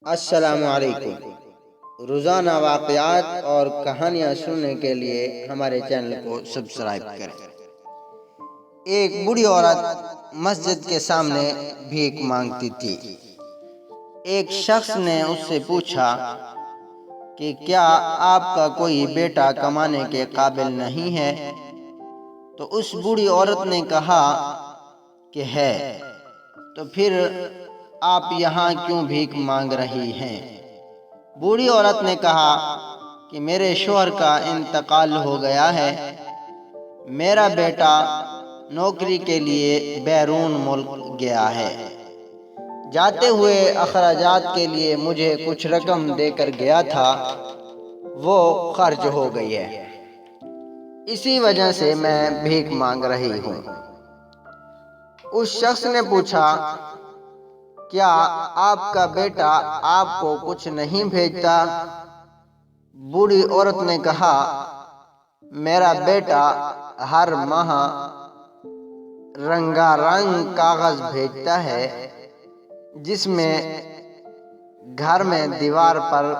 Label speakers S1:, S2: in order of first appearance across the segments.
S1: السلام علیکم۔ روزانہ واقعات اور کہانیاں سننے کے لیے ہمارے چینل کو سبسکرائب کریں۔ ایک بوڑھی عورت مسجد کے سامنے بھیک مانگتی تھی۔ ایک شخص نے اس سے پوچھا کہ کیا آپ کا کوئی بیٹا کمانے کے قابل نہیں ہے؟ تو اس بوڑھی عورت نے کہا کہ ہے۔ تو پھر آپ یہاں کیوں بھیک مانگ رہی ہیں؟ بوڑھی عورت نے کہا کہ میرے شوہر کا انتقال ہو گیا ہے، میرا بیٹا نوکری کے لیے بیرون ملک گیا ہے، جاتے ہوئے اخراجات کے لیے مجھے کچھ رقم دے کر گیا تھا، وہ خرچ ہو گئی ہے، اسی وجہ سے میں بھیک مانگ رہی ہوں۔ اس شخص نے پوچھا کیا آپ کا بیٹا آپ کو کچھ نہیں بھیجتا؟ بوڑھی عورت نے کہا میرا بیٹا ہر ماہ رنگا رنگ کاغذ بھیجتا ہے، جس میں گھر میں دیوار پر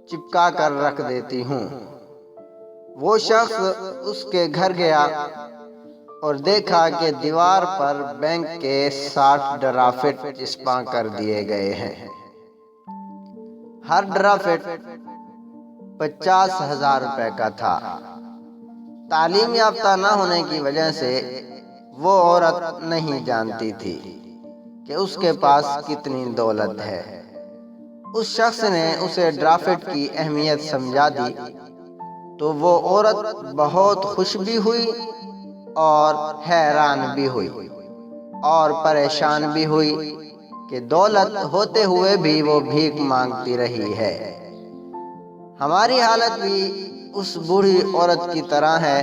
S1: چپکا کر رکھ دیتی ہوں۔ وہ شخص اس کے گھر گیا اور دیکھا کہ دیوار پر بینک کے 60 ڈرافٹ چسپاں کر دیے گئے ہیں۔ ہر ڈرافٹ 50,000 روپے کا تھا۔ تعلیم یافتہ نہ ہونے کی وجہ سے وہ عورت نہیں جانتی تھی کہ اس کے پاس کتنی دولت ہے۔ اس شخص نے اسے ڈرافٹ کی اہمیت سمجھا دی تو وہ عورت بہت خوش بھی ہوئی اور حیران بھی ہوئی اور پریشان بھی ہوئی کہ دولت ہوتے ہوئے بھی وہ بھیک مانگتی رہی ہے۔ ہماری حالت بھی اس بوڑھی عورت کی طرح ہے۔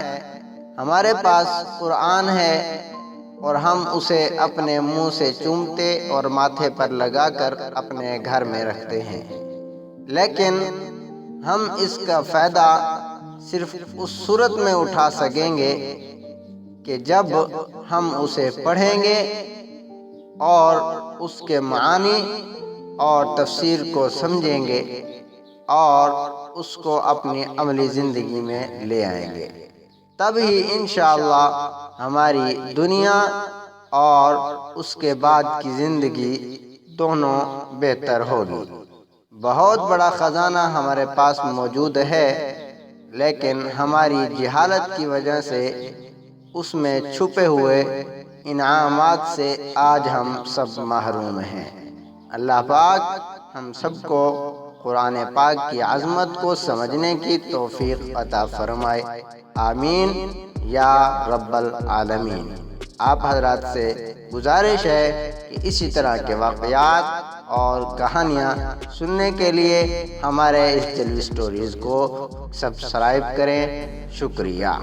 S1: ہمارے پاس قرآن ہے اور ہم اسے اپنے منہ سے چومتے اور ماتھے پر لگا کر اپنے گھر میں رکھتے ہیں، لیکن ہم اس کا فائدہ صرف اس صورت میں اٹھا سکیں گے کہ جب ہم اسے پڑھیں گے اور اس کے معانی اور تفسیر کو سمجھیں گے اور اس کو اپنی عملی زندگی میں لے آئیں گے، تب ہی انشاءاللہ ہماری دنیا اور اس کے بعد کی زندگی دونوں بہتر ہوگی۔ بہت بڑا خزانہ ہمارے پاس موجود ہے، لیکن ہماری جہالت کی وجہ سے اس میں چھپے ہوئے انعامات سے آج ہم سب محروم ہیں۔ اللہ پاک ہم سب کو قرآن پاک کی عظمت کو سمجھنے کی توفیق عطا فرمائے، آمین یا رب العالمین۔ آپ حضرات سے گزارش ہے کہ اسی طرح کے واقعات اور کہانیاں سننے کے لیے ہمارے اس جلوی سٹوریز کو سبسکرائب کریں۔ شکریہ۔